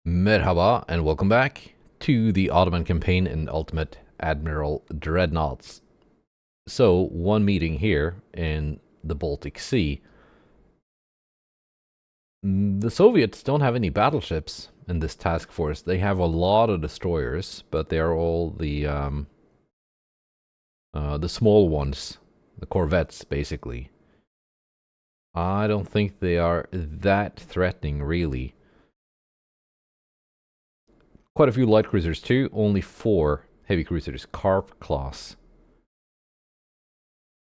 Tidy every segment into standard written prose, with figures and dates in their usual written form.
Merhaba and welcome back to the Ottoman campaign in Ultimate Admiral Dreadnoughts. So, one meeting here in the Baltic Sea. The Soviets don't have any battleships in this task force. They have a lot of destroyers, but they are all the small ones, the corvettes, basically. I don't think they are that threatening, really. Quite a few light cruisers too, only 4 heavy cruisers, Carp class.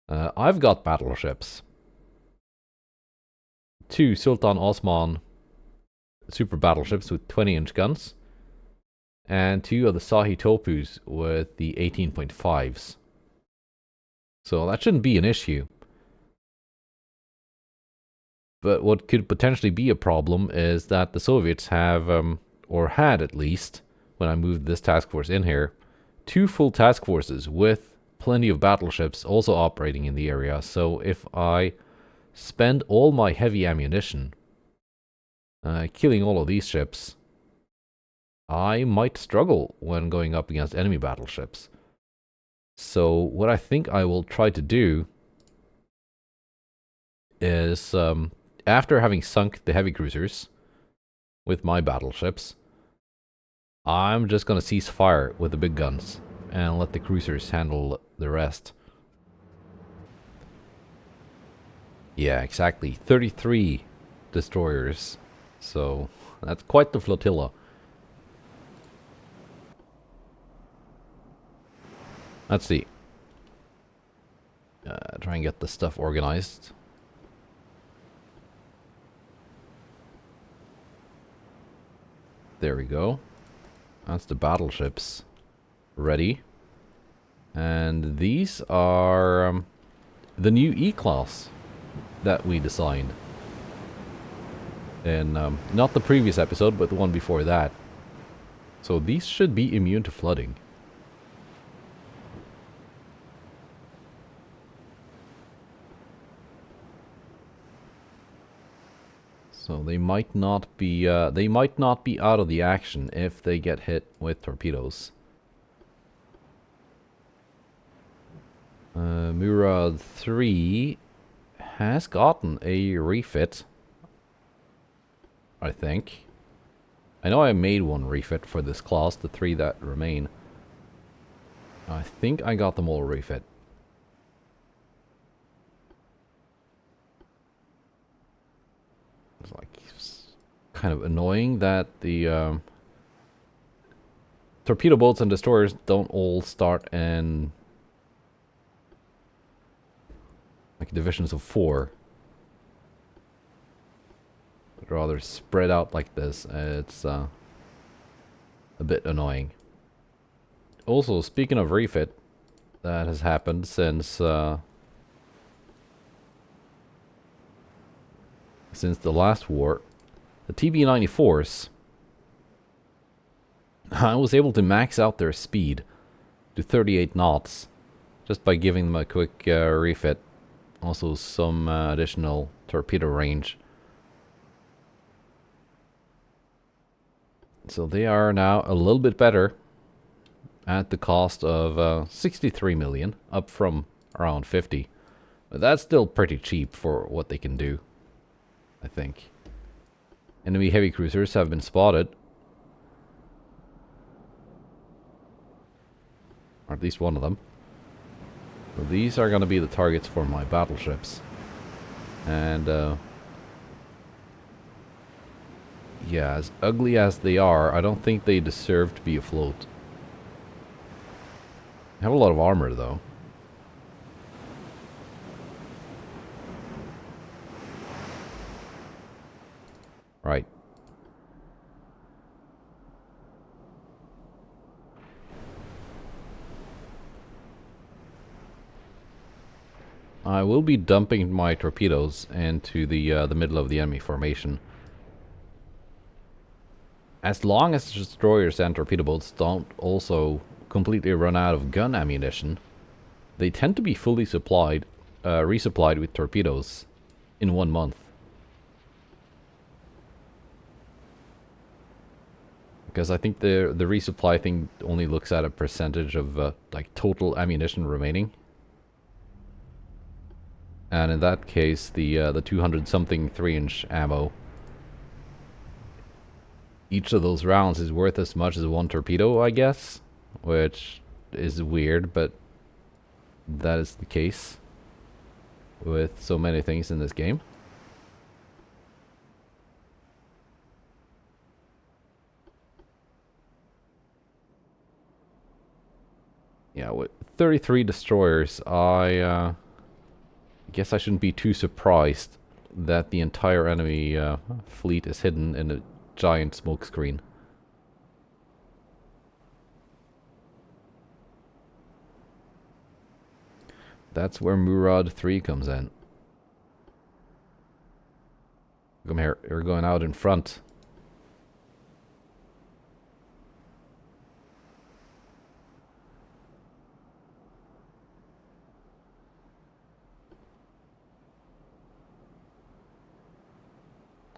I've got battleships. 2 Sultan Osman super battleships with 20-inch guns, and 2 of the Sahi Topus with the 18.5s. So that shouldn't be an issue. But what could potentially be a problem is that the Soviets have, or had at least, when I moved this task force in here, 2 full task forces with plenty of battleships also operating in the area. So if I spend all my heavy ammunition killing all of these ships, I might struggle when going up against enemy battleships. So what I think I will try to do is, after having sunk the heavy cruisers with my battleships, I'm just going to cease fire with the big guns and let the cruisers handle the rest. Yeah, exactly. 33 destroyers. So that's quite the flotilla. Let's see. Try and get the stuff organized. There we go. That's the battleships ready. And these are the new E-class that we designed. In not the previous episode, but the one before that. So these should be immune to flooding. So they might not be out of the action if they get hit with torpedoes. Murad 3 has gotten a refit, I think. I know I made one refit for this class, the 3 that remain. I think I got them all refit. It's like kind of annoying that the torpedo boats and destroyers don't all start in like divisions of 4. But rather spread out like this. It's a bit annoying. Also, speaking of refit, that has happened since the last war. The TB-94s, I was able to max out their speed to 38 knots just by giving them a quick refit. Also some additional torpedo range. So they are now a little bit better at the cost of 63 million, up from around 50. But that's still pretty cheap for what they can do, I think. Enemy heavy cruisers have been spotted. Or at least one of them. So these are going to be the targets for my battleships. And yeah, as ugly as they are, I don't think they deserve to be afloat. They have a lot of armor though. Right. I will be dumping my torpedoes into the middle of the enemy formation. As long as destroyers and torpedo boats don't also completely run out of gun ammunition, they tend to be fully supplied, resupplied with torpedoes in 1 month. Because I think the resupply thing only looks at a percentage of like total ammunition remaining. And in that case, the 200 something 3-inch ammo, each of those rounds is worth as much as one torpedo, I guess, which is weird, but that is the case with so many things in this game. Yeah, with 33 destroyers, I guess I shouldn't be too surprised that the entire enemy fleet is hidden in a giant smoke screen. That's where Murad 3 comes in. Come here, you're going out in front.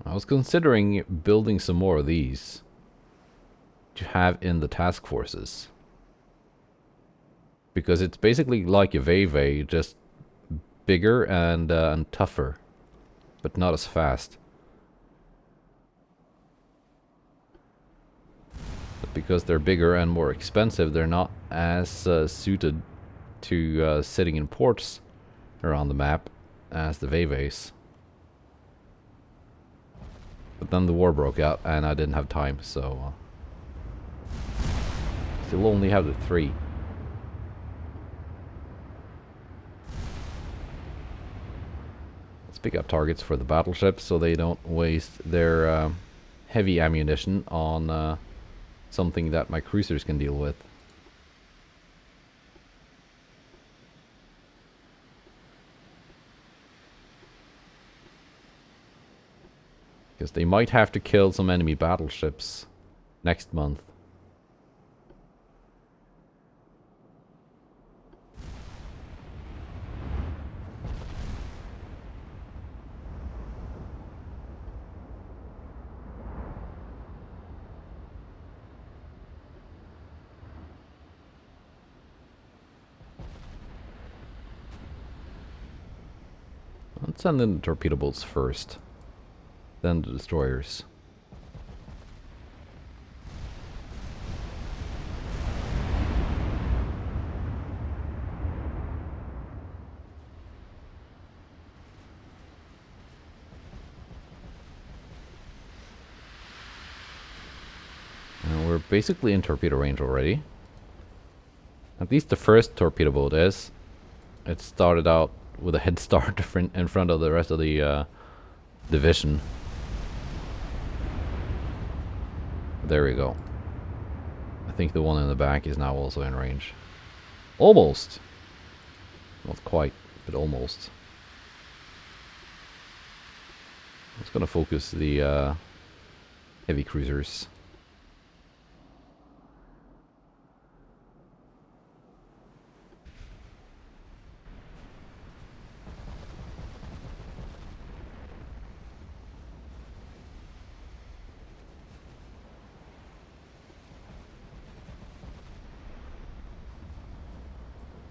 I was considering building some more of these to have in the task forces. Because it's basically like a Veve, just bigger and tougher, but not as fast. But because they're bigger and more expensive, they're not as suited to sitting in ports around the map as the Veves. But then the war broke out and I didn't have time, so still only have the 3. Let's pick up targets for the battleships so they don't waste their heavy ammunition on something that my cruisers can deal with. Because they might have to kill some enemy battleships next month. Let's send in the torpedo boats first. Then the destroyers. And we're basically in torpedo range already. At least the first torpedo boat is. It started out with a head start in front of the rest of the division. There we go. I think the one in the back is now also in range. Almost! Not quite, but almost. I'm just gonna focus the heavy cruisers.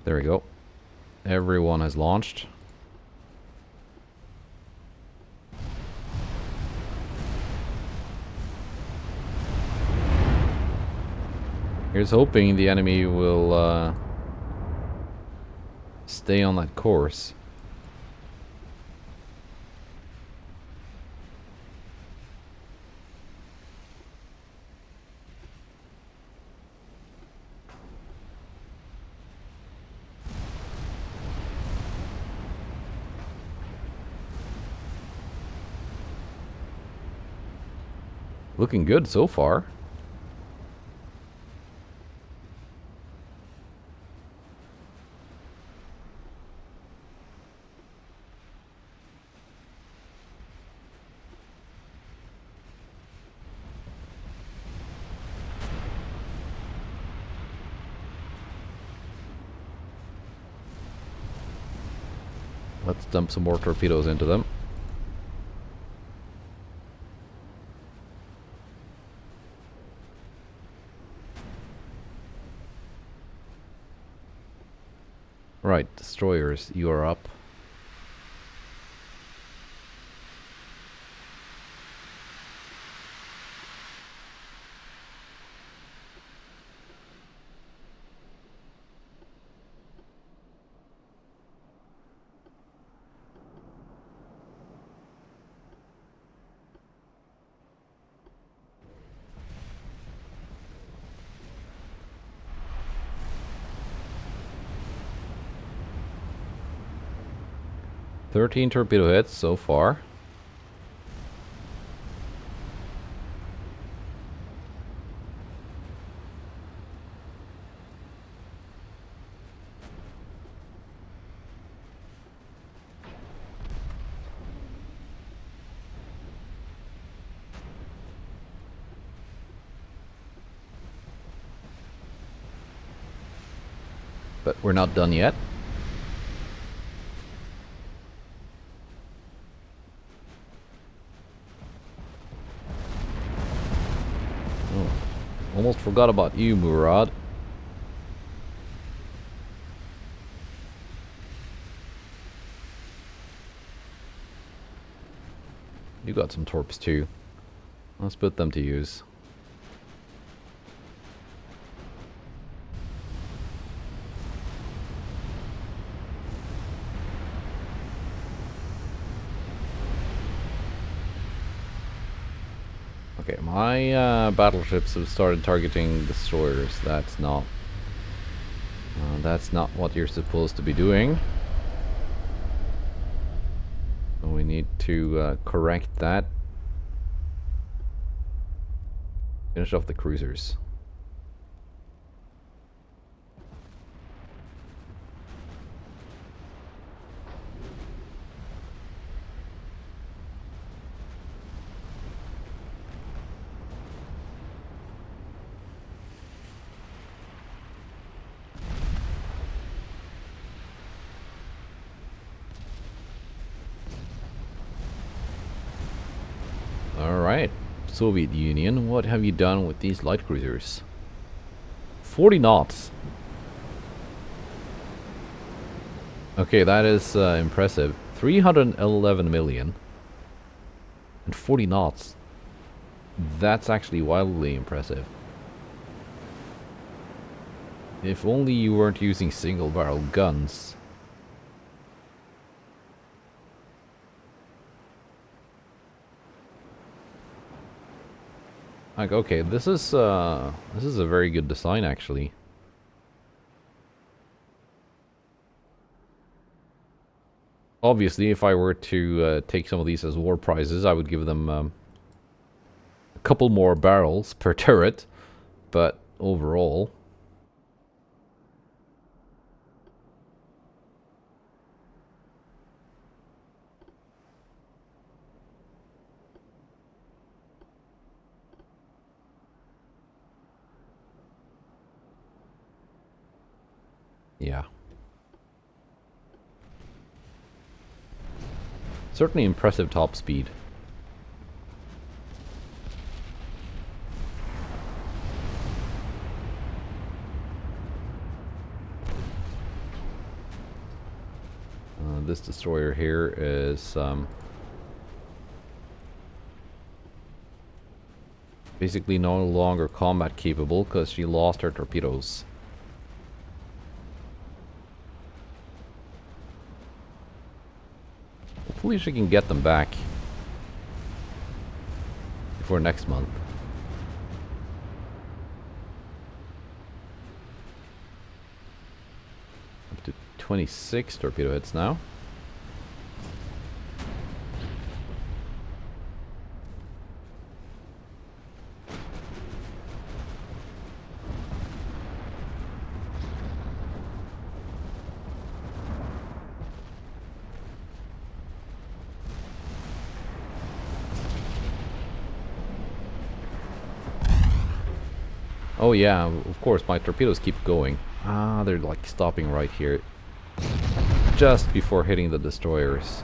There we go. Everyone has launched. Here's hoping the enemy will stay on that course. Looking good so far. Let's dump some more torpedoes into them. Right, destroyers, you are up. "13 torpedo hits so far. But we're not done yet. Oh, almost forgot about you, Murad. You got some torps too. Let's put them to use. Okay, my battleships have started targeting destroyers. That's not what you're supposed to be doing. So we need to correct that. Finish off the cruisers. Alright, Soviet Union, what have you done with these light cruisers? 40 knots. Okay, that is impressive. 311 million. And 40 knots. That's actually wildly impressive. If only you weren't using single barrel guns. Like, okay, this is a very good design actually. Obviously, if I were to take some of these as war prizes, I would give them a couple more barrels per turret, but overall, yeah. Certainly impressive top speed. This destroyer here is basically no longer combat capable because she lost her torpedoes. Hopefully she can get them back before next month. Up to 26 torpedo hits now. Oh yeah, of course, my torpedoes keep going. Ah, they're like stopping right here. Just before hitting the destroyers.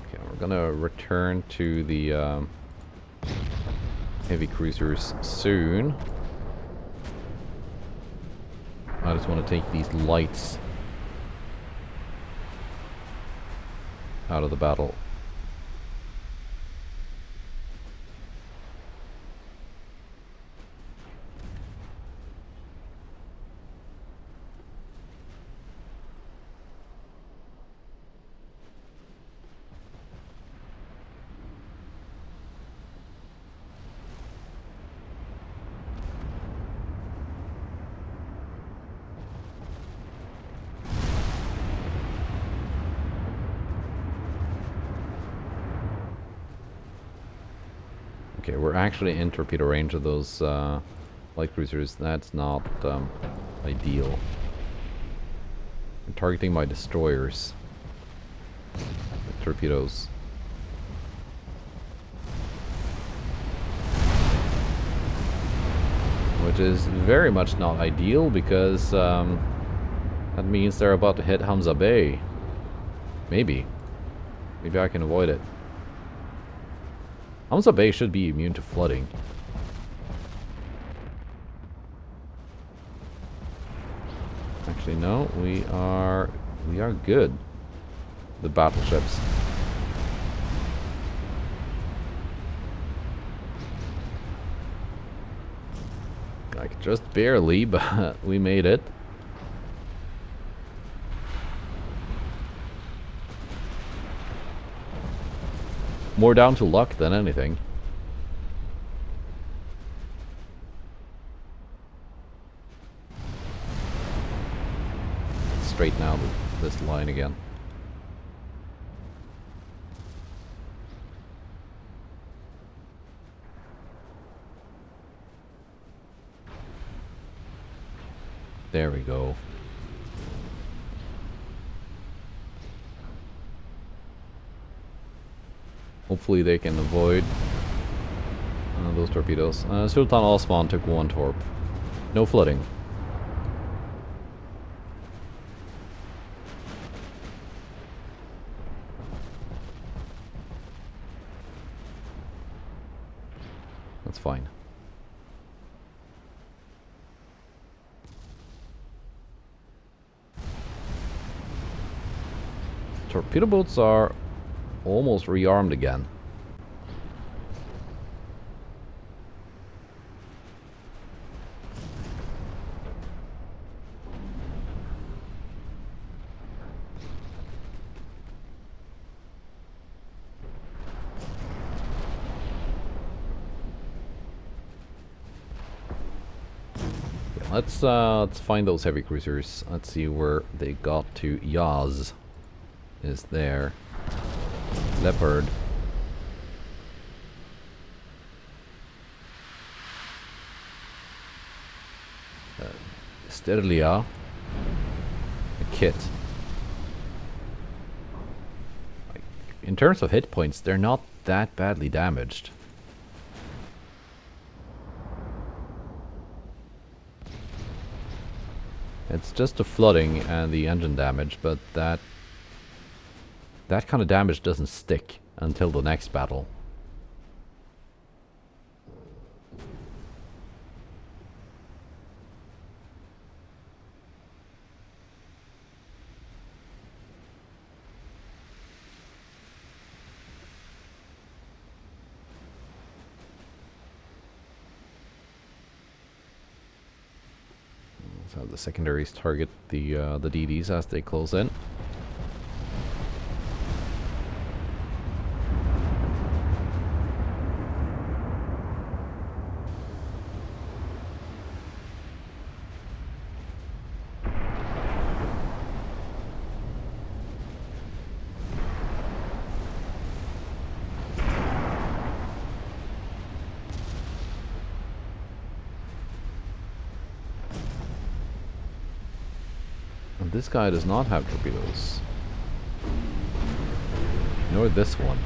Okay, we're gonna return to the heavy cruisers soon. I just want to take these lights out of the battle. Okay, we're actually in torpedo range of those light cruisers. That's not ideal. I'm targeting my destroyers with torpedoes. Which is very much not ideal because that means they're about to hit Hamza Bay. Maybe. Maybe I can avoid it. Hamza Bay should be immune to flooding. Actually, no, we are good. The battleships. Like just barely, but we made it. More down to luck than anything. Straighten out this line again. There we go. Hopefully they can avoid those torpedoes. Sultan Osman took one torp. No flooding. That's fine. Torpedo boats are almost rearmed again. Let's find those heavy cruisers. Let's see where they got to. Yaz is there. Leopard. Sterlia. A kit. Like, in terms of hit points, they're not that badly damaged. It's just the flooding and the engine damage, but that kind of damage doesn't stick until the next battle. So the secondaries target the DDs as they close in. This guy does not have torpedoes. Nor this one.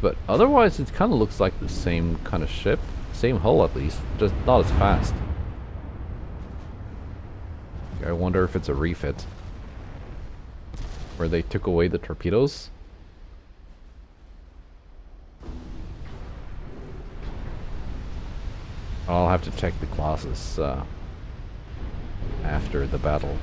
But otherwise it kind of looks like the same kind of ship. Same hull at least, just not as fast. I wonder if it's a refit. Where they took away the torpedoes. I'll have to check the classes after the battle.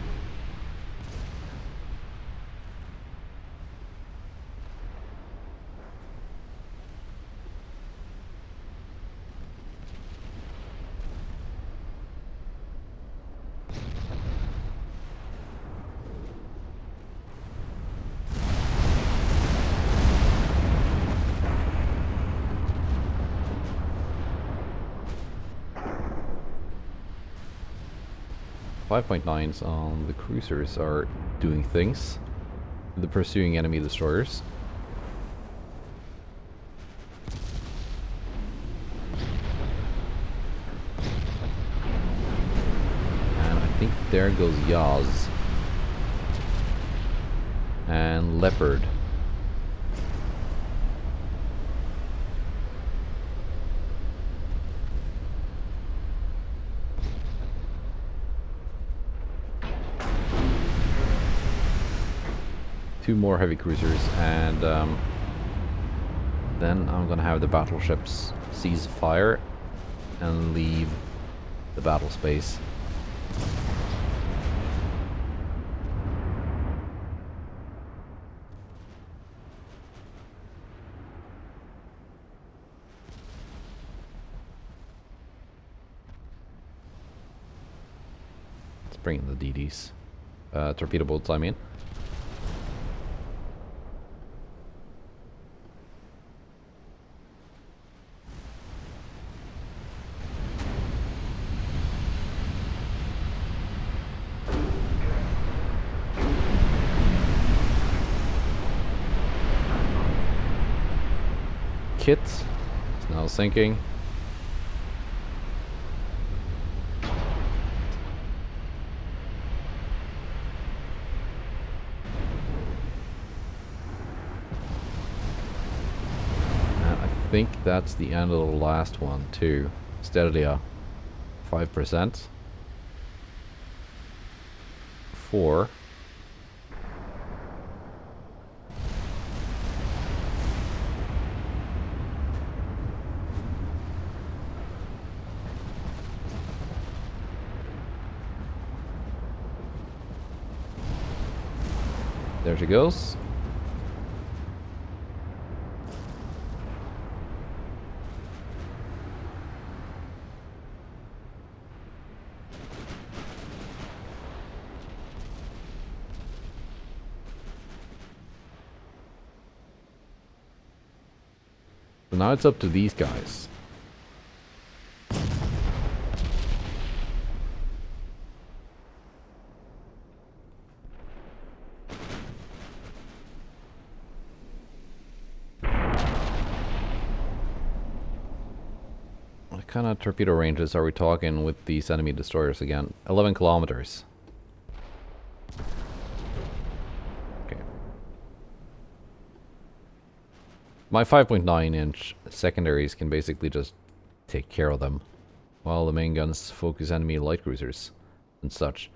.9s on the cruisers are doing things. The pursuing enemy destroyers. And I think there goes Yaz. And Leopard. Two more heavy cruisers, and then I'm gonna have the battleships cease fire and leave the battle space. Let's bring in the DDs. Torpedo boats, I mean. Kit is now sinking. And I think that's the end of the last one too. Steadily 5%. 4. There she goes. So now it's up to these guys. What kind of torpedo ranges are we talking with these enemy destroyers again? 11 kilometers. Okay. My 5.9-inch secondaries can basically just take care of them, while the main guns focus enemy light cruisers and such.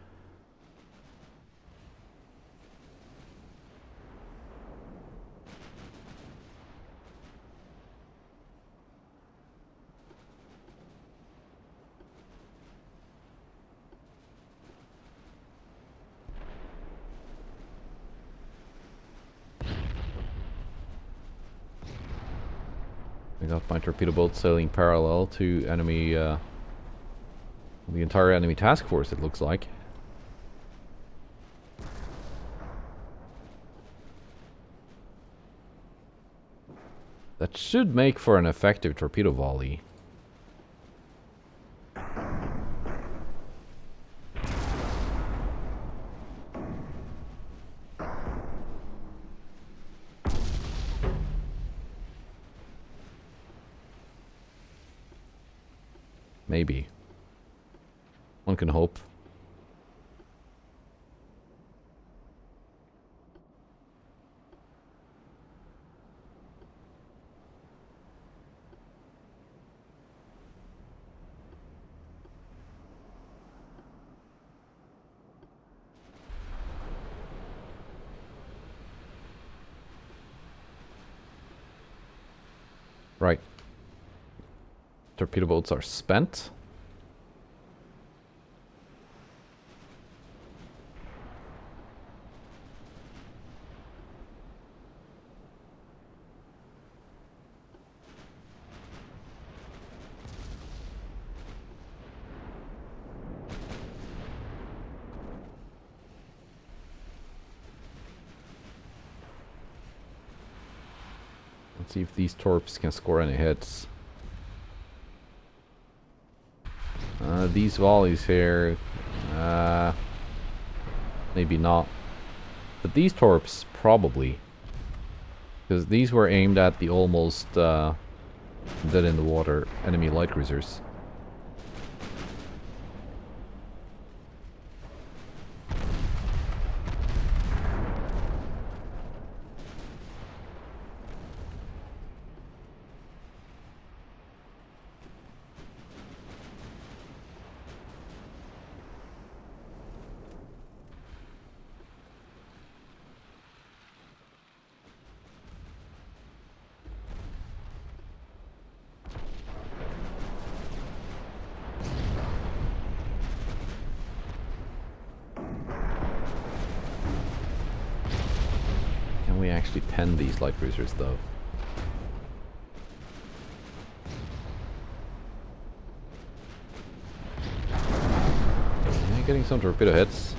I got my torpedo boat sailing parallel to enemy, the entire enemy task force, it looks like. That should make for an effective torpedo volley. Maybe. One can hope. Right. Torpedo boats are spent. See if these torps can score any hits. These volleys here, maybe not. But these torps, probably. Because these were aimed at the almost dead in the water enemy light cruisers. We actually pen these light cruisers though. Yeah, getting some torpedo hits.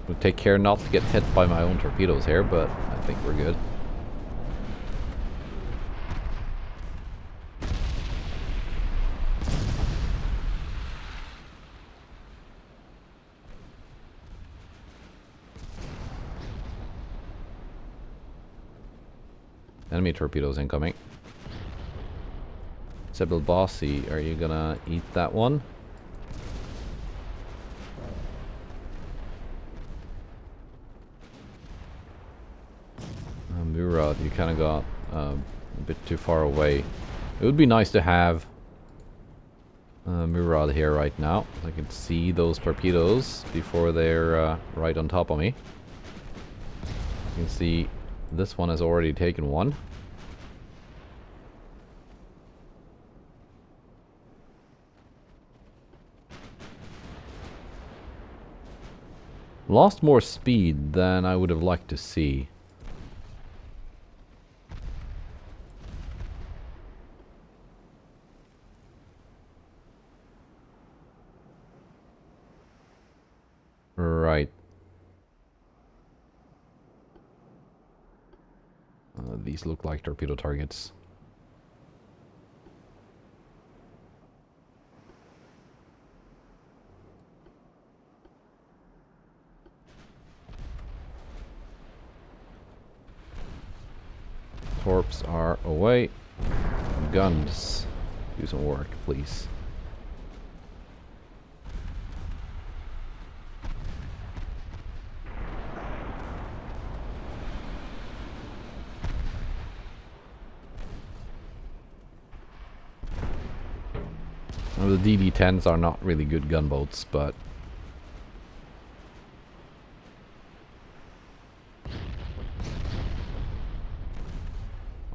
We'll take care not to get hit by my own torpedoes here, but I think we're good. Enemy torpedoes incoming. Sybil Bossy, are you gonna eat that one? Murad, you kind of got a bit too far away. It would be nice to have Murad here right now. I can see those torpedoes before they're right on top of me. You can see this one has already taken one. Lost more speed than I would have liked to see. Right. These look like torpedo targets. Torps are away. Guns. Do some work, please. Well, the DD-10s are not really good gunboats, but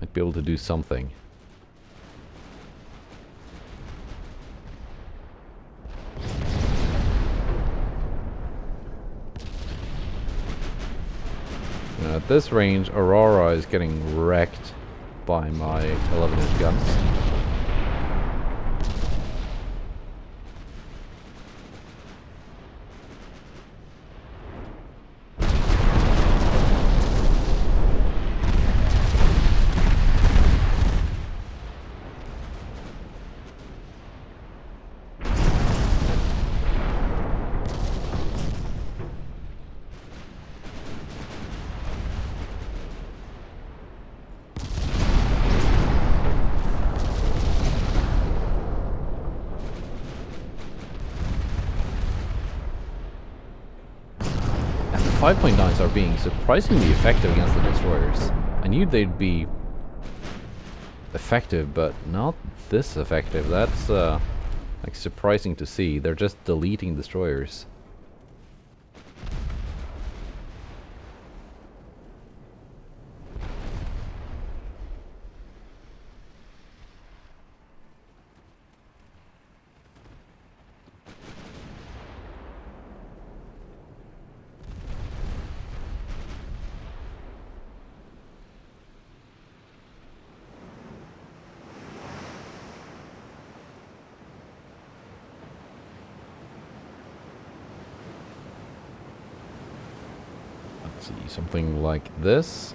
might be able to do something. At this range, Aurora is getting wrecked by my 11-inch guns. And the 5.9s are being surprisingly effective against the destroyers. I knew they'd be effective, but not this effective. That's like surprising to see. They're just deleting destroyers. Let's see, something like this.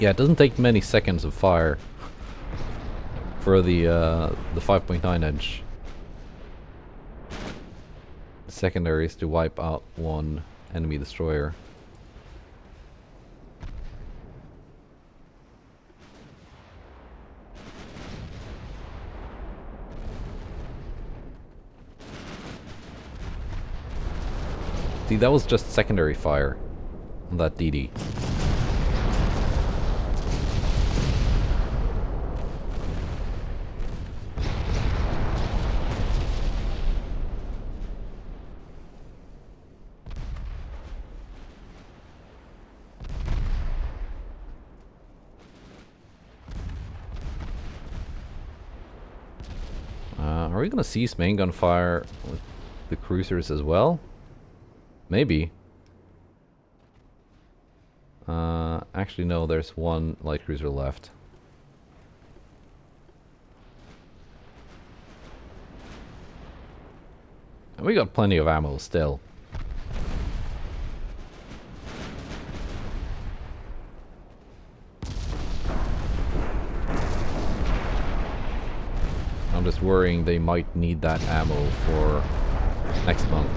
Yeah, it doesn't take many seconds of fire for the 5.9 inch secondaries to wipe out one enemy destroyer. See, that was just secondary fire on that DD. Are we gonna cease main gun fire with the cruisers as well? Maybe. Actually no, there's one light cruiser left. And we got plenty of ammo still. I'm just worrying they might need that ammo for next month.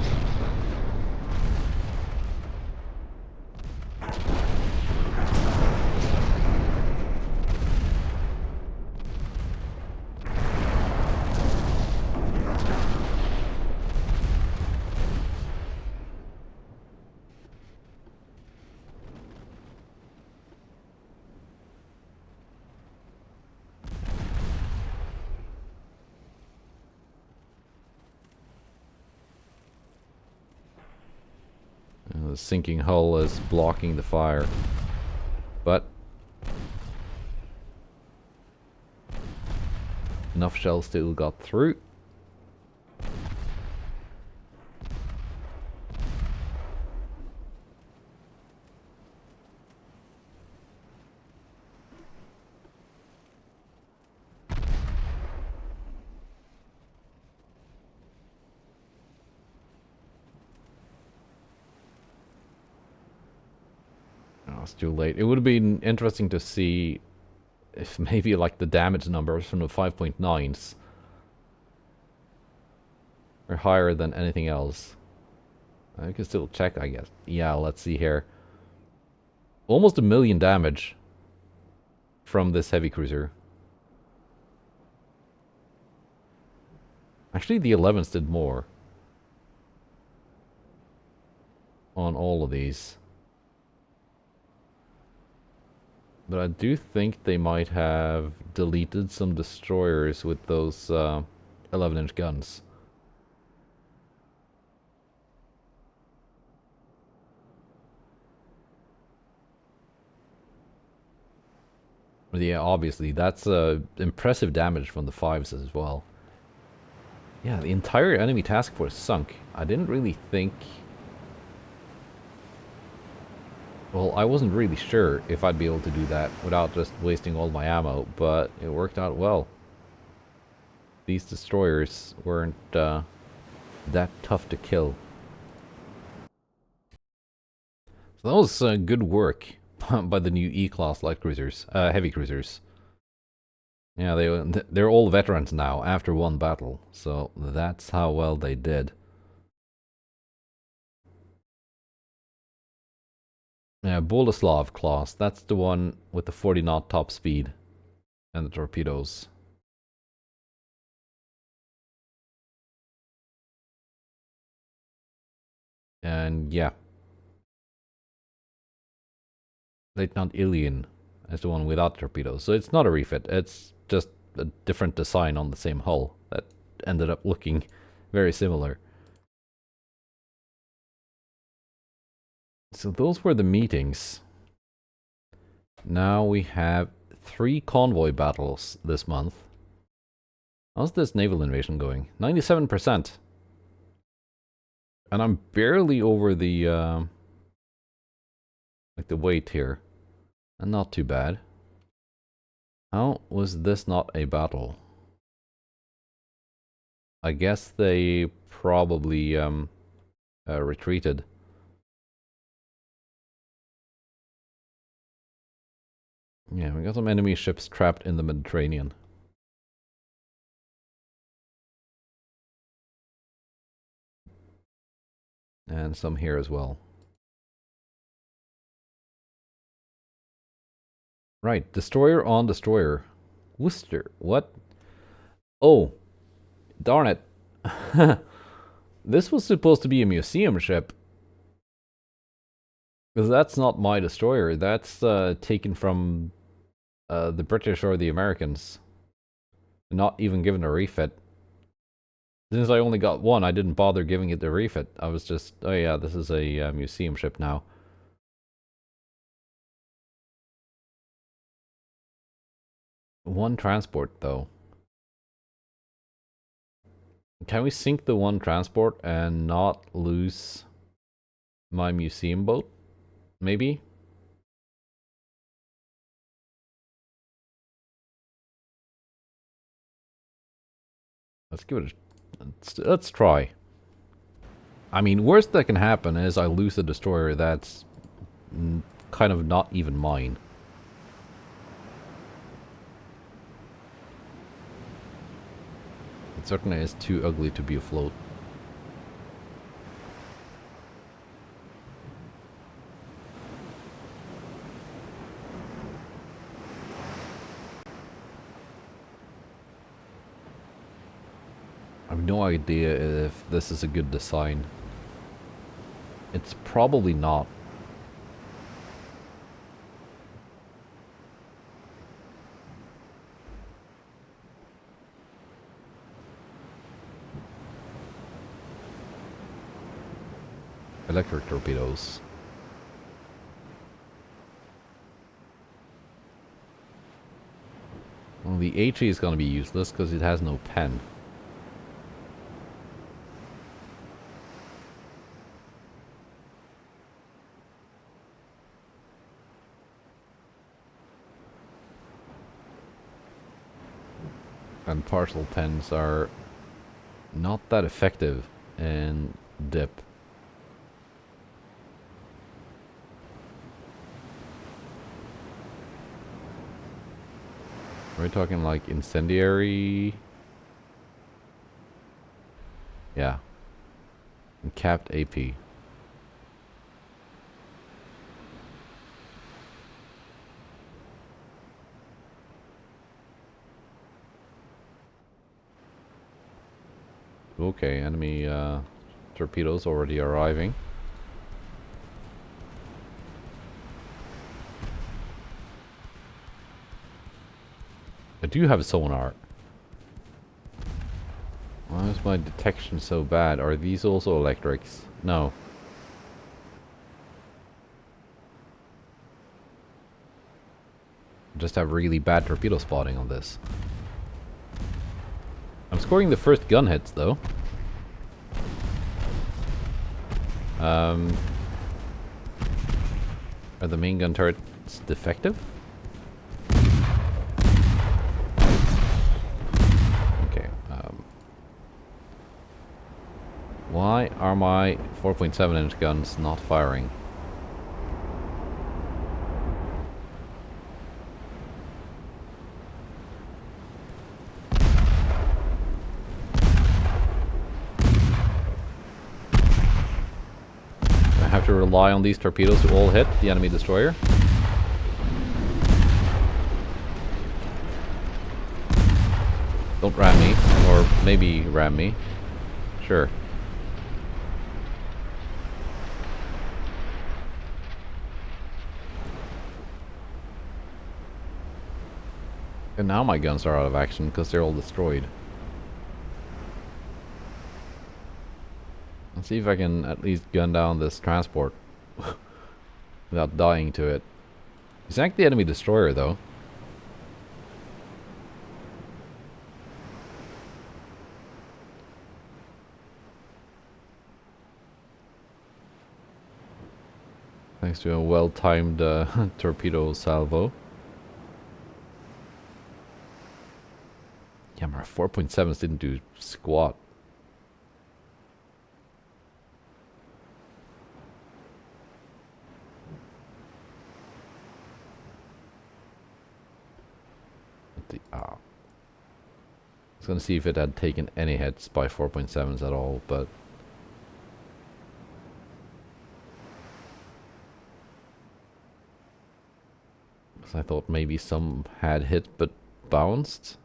The sinking hull is blocking the fire. But enough shells still got through. It's too late. It would have been interesting to see if maybe like the damage numbers from the 5.9s are higher than anything else. I can still check, I guess. Yeah, let's see here. Almost 1,000,000 damage from this heavy cruiser. Actually, the 11s did more on all of these. But I do think they might have deleted some destroyers with those 11-inch guns. But yeah, obviously, that's impressive damage from the 5s as well. Yeah, the entire enemy task force sunk. I didn't really think... Well, I wasn't really sure if I'd be able to do that without just wasting all my ammo, but it worked out well. These destroyers weren't that tough to kill. So that was good work by the new E-class light cruisers, heavy cruisers. Yeah, they're all veterans now after one battle, so that's how well they did. Yeah, Boleslav class, that's the one with the 40 knot top speed and the torpedoes. And yeah, Lieutenant Ilian is the one without torpedoes. So it's not a refit, it's just a different design on the same hull that ended up looking very similar. So those were the meetings. Now we have 3 convoy battles this month. How's this naval invasion going? 97%. And I'm barely over the like the weight here. And not too bad. How was this not a battle? I guess they probably retreated. Yeah, we got some enemy ships trapped in the Mediterranean. And some here as well. Right, destroyer on destroyer. Worcester, what? Oh, darn it. This was supposed to be a museum ship. Because that's not my destroyer. That's taken from the British or the Americans. Not even given a refit. Since I only got one, I didn't bother giving it the refit. I was just, oh yeah, this is a museum ship now. One transport, though. Can we sink the one transport and not lose my museum boat? Maybe? Let's give it a... Let's try. I mean, worst that can happen is I lose a destroyer that's kind of not even mine. It certainly is too ugly to be afloat. I have no idea if this is a good design. It's probably not. Electric torpedoes. Well, the HE is going to be useless because it has no pen. And partial pens are not that effective in dip. Are we talking like incendiary? Yeah. And capped AP. Okay, enemy torpedoes already arriving. I do have sonar. Why is my detection so bad? Are these also electrics? No. I just have really bad torpedo spotting on this. I'm scoring the first gun hits though. Are the main gun turrets defective? Okay. Why are my 4.7-inch guns not firing? I have to rely on these torpedoes to all hit the enemy destroyer. Don't ram me, or maybe ram me. Sure. And now my guns are out of action because they're all destroyed. Let's see if I can at least gun down this transport without dying to it. You sank the enemy destroyer though. Thanks to a well-timed torpedo salvo. Yeah, my 4.7s didn't do squat. I was gonna see if it had taken any hits by 4.7s at all, but... I thought maybe some had hit but bounced.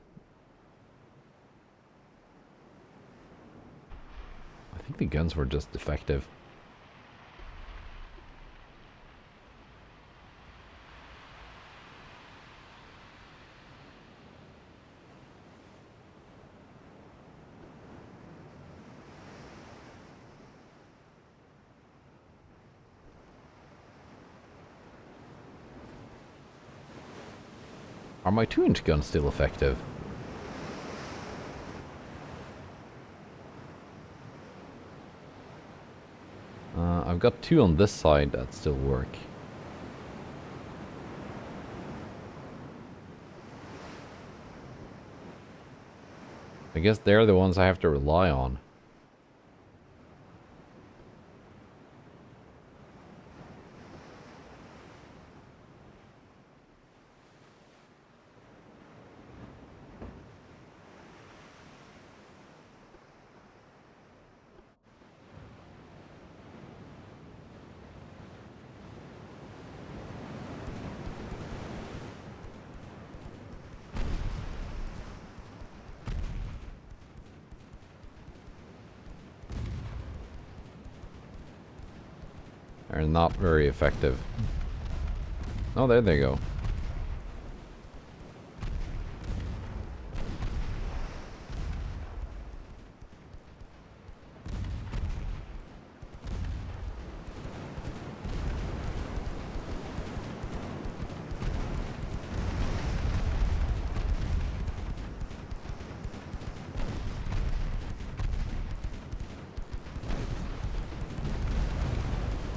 I think the guns were just defective. Are my 2-inch guns still effective? I've got 2 on this side that still work. I guess they're the ones I have to rely on. They're not very effective. Oh, there they go.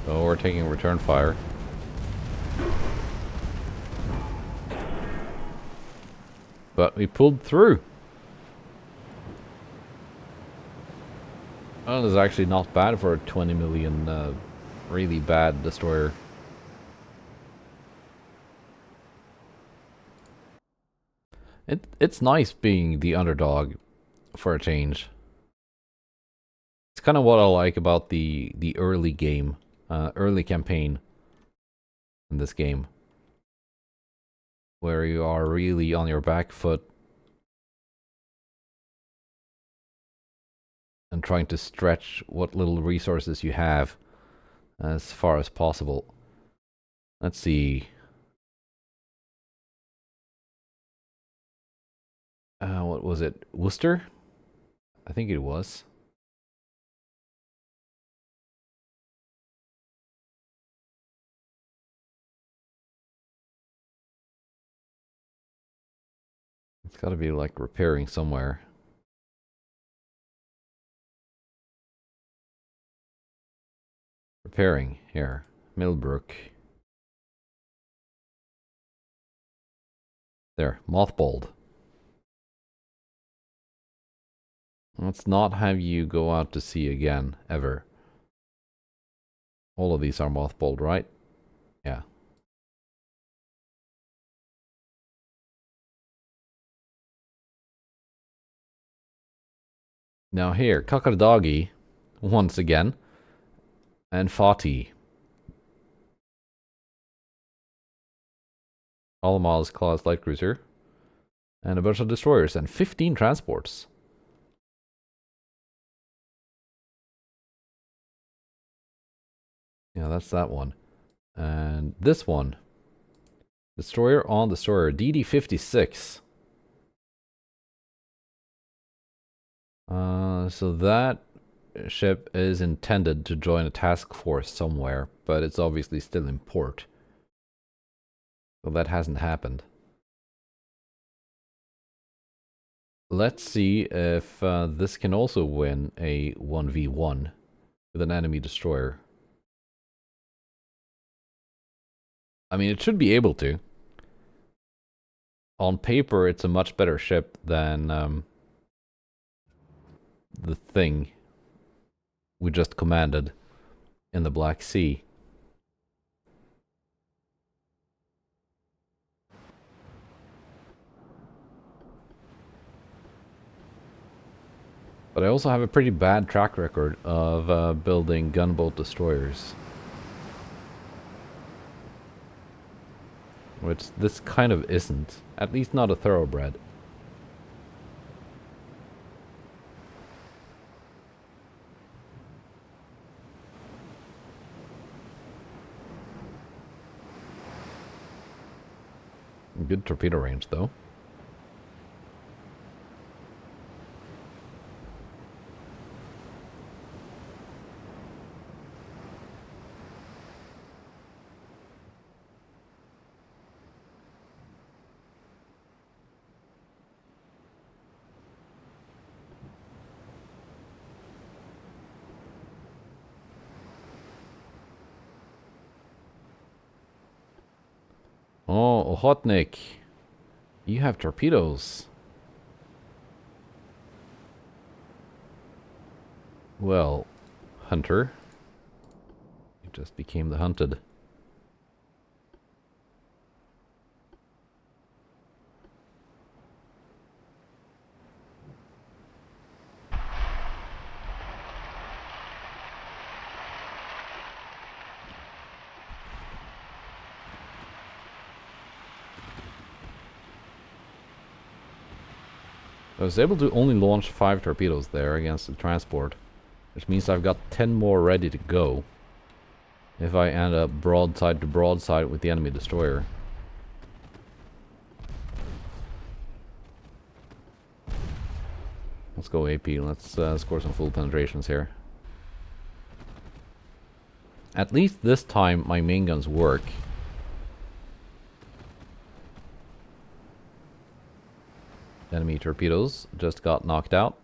Oh, we're taking return fire. But we pulled through. Well, this is actually not bad for a 20 million really bad destroyer. It's nice being the underdog for a change. It's kind of what I like about the early game, early campaign in this game, where you are really on your back foot and trying to stretch what little resources you have as far as possible. Let's see. What was it? Worcester? I think it was. It's got to be like repairing somewhere. Repairing here. Millbrook. There, mothballed. Let's not have you go out to sea again, ever. All of these are mothballed, right? Yeah. Now here, Kakardagi, once again, and Fati. Alamal's class light cruiser, and a bunch of destroyers, and 15 transports. Yeah, that's that one. And this one. Destroyer on destroyer, DD-56. So that ship is intended to join a task force somewhere, but it's obviously still in port. So that hasn't happened. Let's see if this can also win a 1v1 with an enemy destroyer. I mean, it should be able to. On paper, it's a much better ship than the thing we just commanded in the Black Sea. But I also have a pretty bad track record of building gunboat destroyers. Which this kind of isn't. At least not a thoroughbred. Good torpedo range, though. Oh, Ochotnik. You have torpedoes. Well, Hunter. You just became the hunted. I was able to only launch 5 torpedoes there against the transport, which means I've got 10 more ready to go if I end up broadside to broadside with the enemy destroyer. Let's go AP, let's score some full penetrations here. At least this time my main guns work. Enemy torpedoes just got knocked out.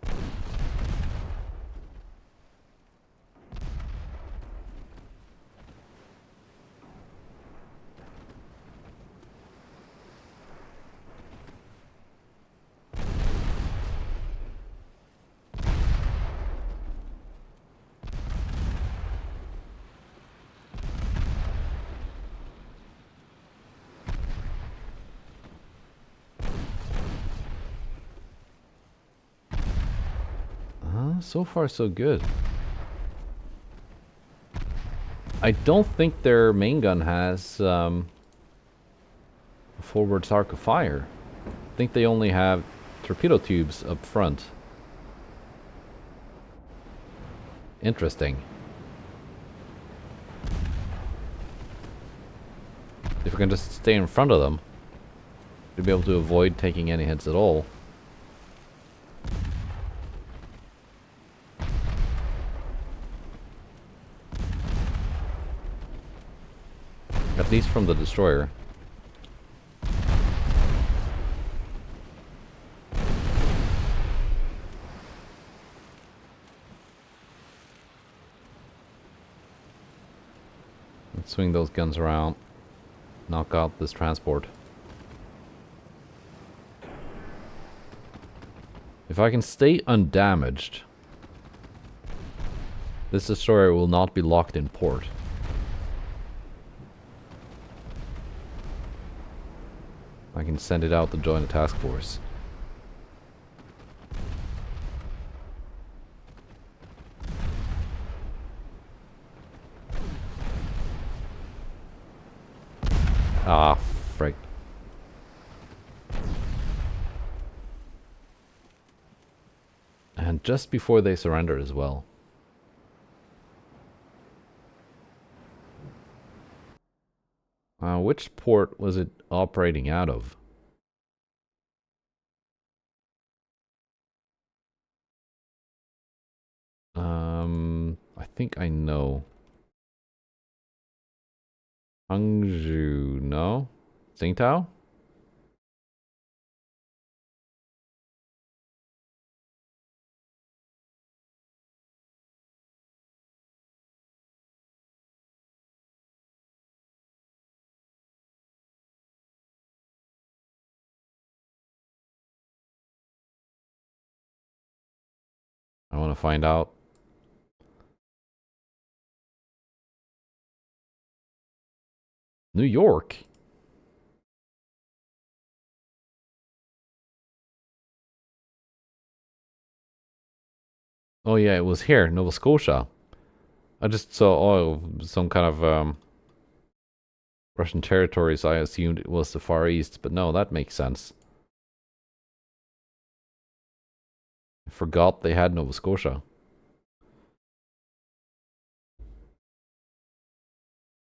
So far so good. I don't think their main gun has a forward arc of fire. I think they only have torpedo tubes up front. Interesting. If we can just stay in front of them, we'll be able to avoid taking any hits at all. At least from the destroyer. Let's swing those guns around. Knock out this transport. If I can stay undamaged, this destroyer will not be locked in port. I can send it out to join the task force. Ah, frick. And just before they surrender as well. Which port was it operating out of? I think I know. Hangzhou, no? Tsingtao? I want to find out. New York? Oh yeah, it was here, Nova Scotia. I just saw some kind of Russian territories. I assumed it was the Far East, but no, that makes sense. I forgot they had Nova Scotia,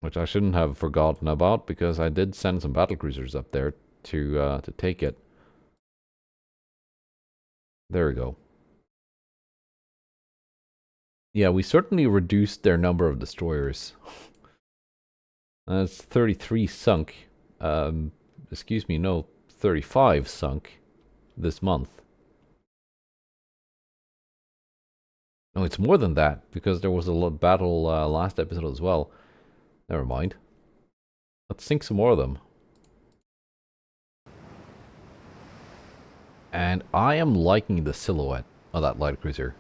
which I shouldn't have forgotten about because I did send some battlecruisers up there to take it. There we go. Yeah, we certainly reduced their number of destroyers. That's 33 sunk. Excuse me, no, 35 sunk this month. No, it's more than that because there was a battle last episode as well. Never mind. Let's sink some more of them. And I am liking the silhouette of that light cruiser.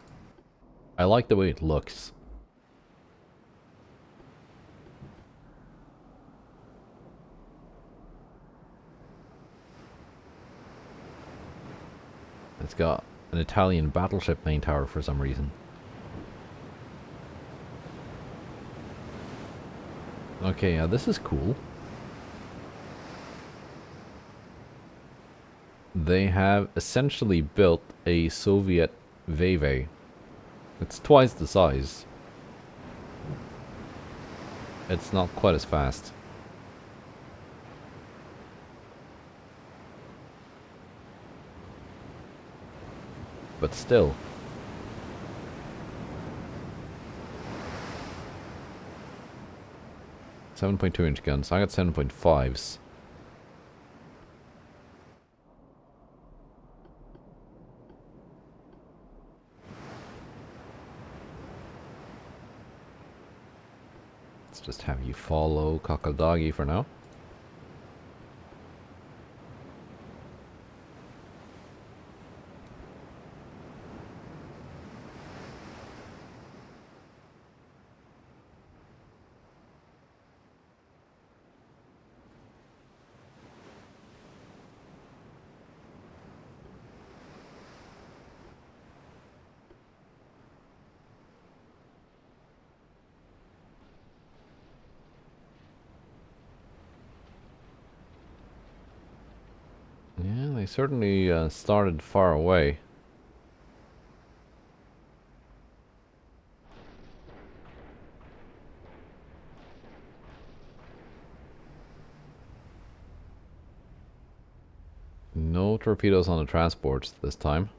I like the way it looks. It's got an Italian battleship main tower for some reason. Okay, this is cool. They have essentially built a Soviet Veve. It's twice the size. It's not quite as fast. But still. 7.2-inch guns. I got 7.5s. Let's just have you follow Kakaldagi for now. Yeah, they certainly started far away. No torpedoes on the transports this time.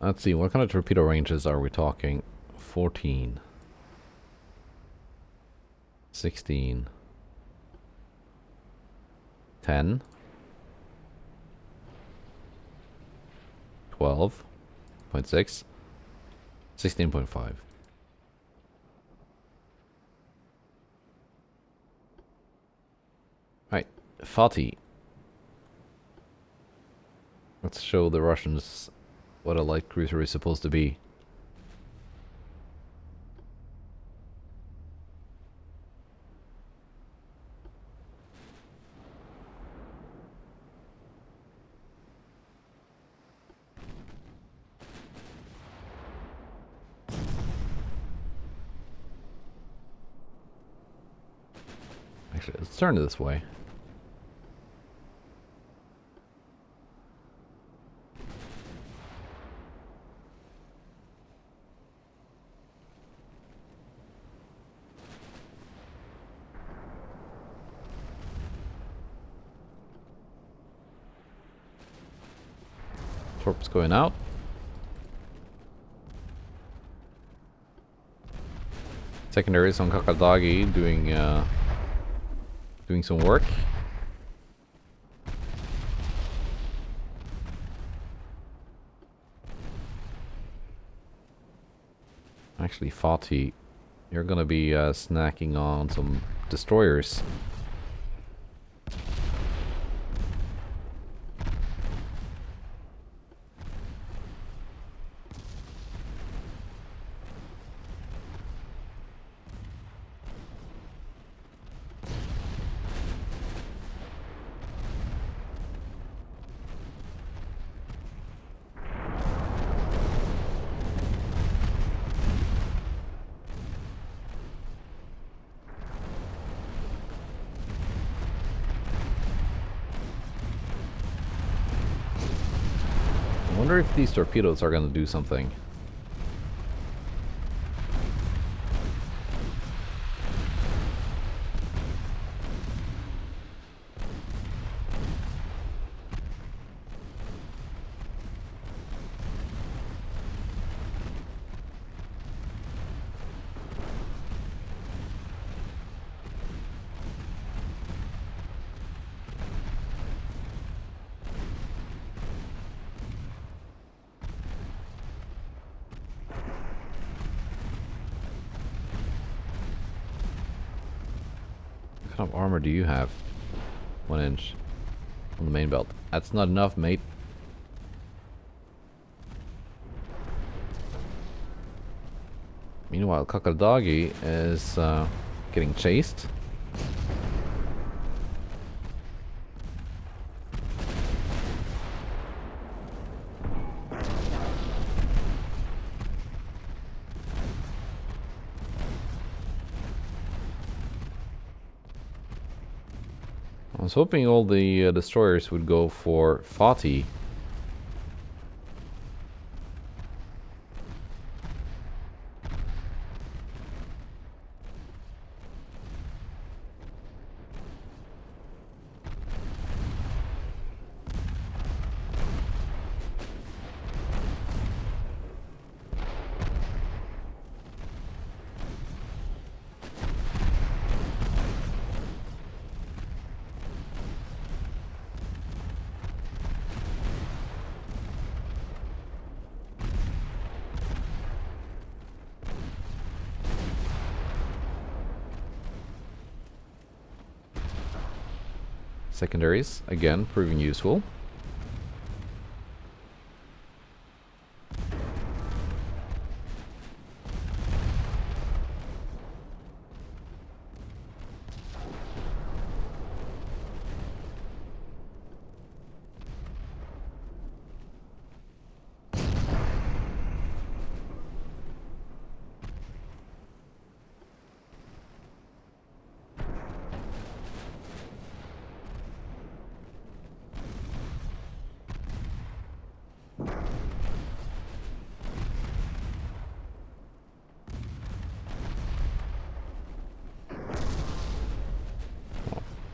Let's see, what kind of torpedo ranges are we talking? 14. 16. 10. 12.6. 16.5. Right, Fatih. Let's show the Russians what a light cruiser is supposed to be. Actually, let's turn it this way. Torps going out. Secondaries on Kakaldagi doing some work. Actually, Fatih You're gonna be snacking on some destroyers. I wonder if these torpedoes are gonna do something. What kind of armor do you have? 1 inch on the main belt. That's not enough, mate. Meanwhile, Kakadagi is getting chased. I was hoping all the destroyers would go for Fatih. Secondaries, again, proving useful.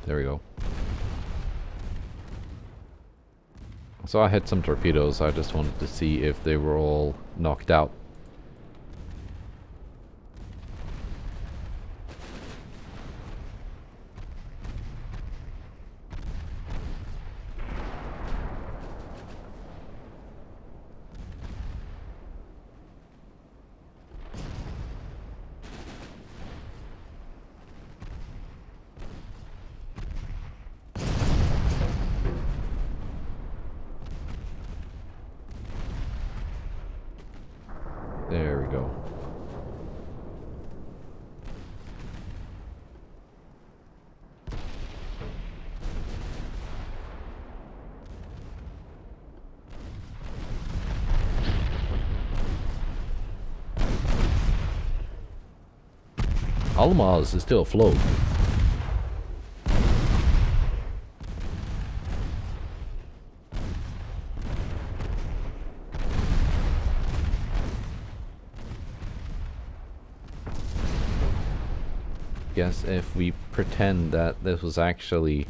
There we go. So I hit some torpedoes. I just wanted to see if they were all knocked out. There we go. Almaz is still afloat. Guess if we pretend that this was actually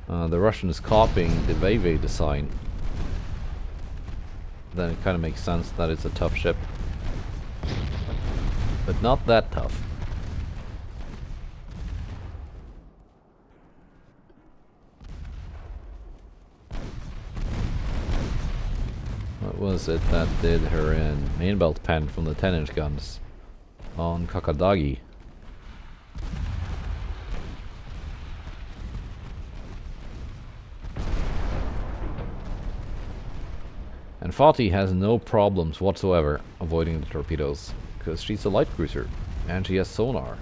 the Russians copying the Veve design, then it kind of makes sense that it's a tough ship. But not that tough. What was it that did her in? Main belt pen from the 10-inch guns. on Kakadagi. And Fati has no problems whatsoever avoiding the torpedoes, because she's a light cruiser, and she has sonar.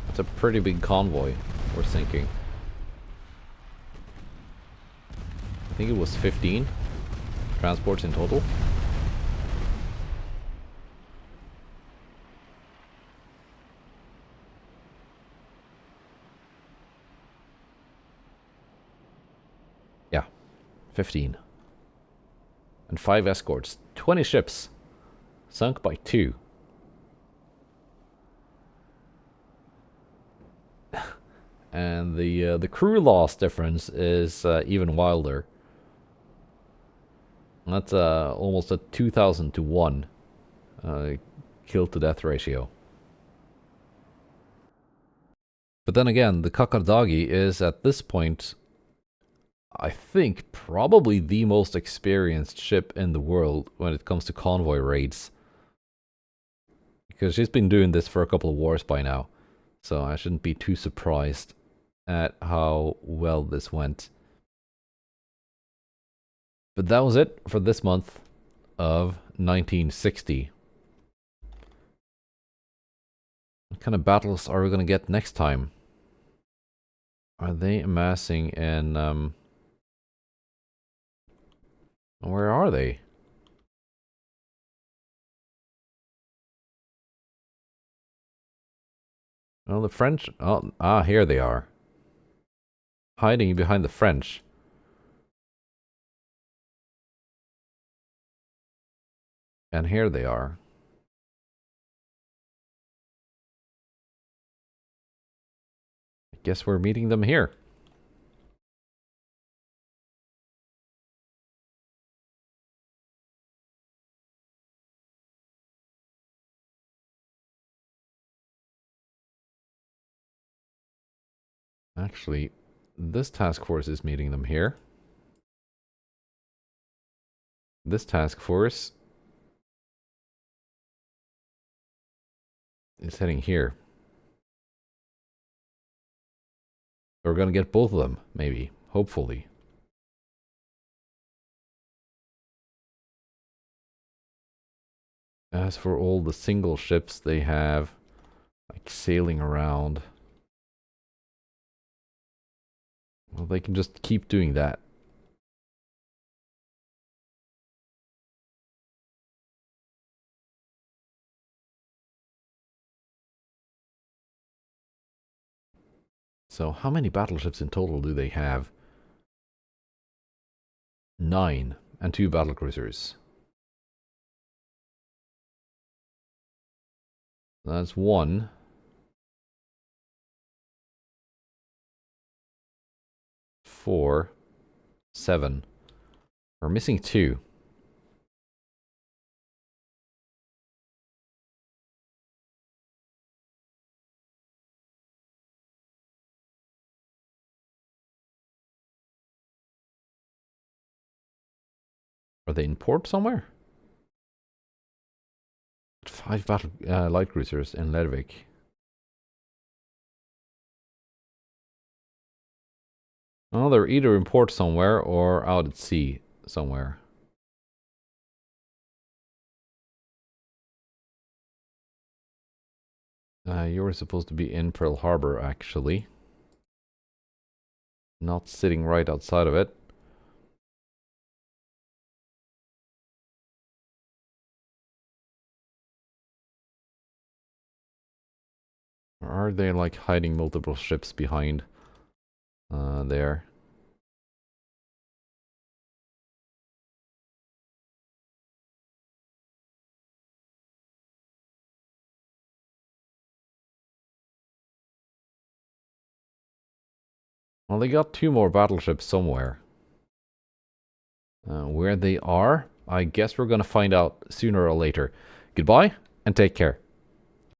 It's a pretty big convoy, we're thinking. I think it was 15 transports in total. Yeah, 15. And 5 escorts. 20 ships. Sunk by 2. And the crew loss difference is even wilder. That's almost a 2,000 to 1 kill to death ratio. But then again, the Kakadagi is at this point, I think, probably the most experienced ship in the world when it comes to convoy raids. Because she's been doing this for a couple of wars by now. So I shouldn't be too surprised at how well this went. But that was it for this month of 1960. What kind of battles are we going to get next time? Are they amassing in... where are they? Oh, the French... Oh, here they are. Hiding behind the French. And here they are. I guess we're meeting them here. Actually, this task force is meeting them here. This task force is heading here. We're gonna get both of them, maybe. Hopefully. As for all the single ships they have, like, sailing around, well, they can just keep doing that. So how many battleships in total do they have? 9 and 2 battlecruisers. That's 1. 4. 7. We're missing 2. Are they in port somewhere? 5 light cruisers in Lervik. Oh, they're either in port somewhere or out at sea somewhere. You were supposed to be in Pearl Harbor, actually. Not sitting right outside of it. Or are they like hiding multiple ships behind there? Well, they got 2 more battleships somewhere. Where they are, I guess we're going to find out sooner or later. Goodbye, and take care.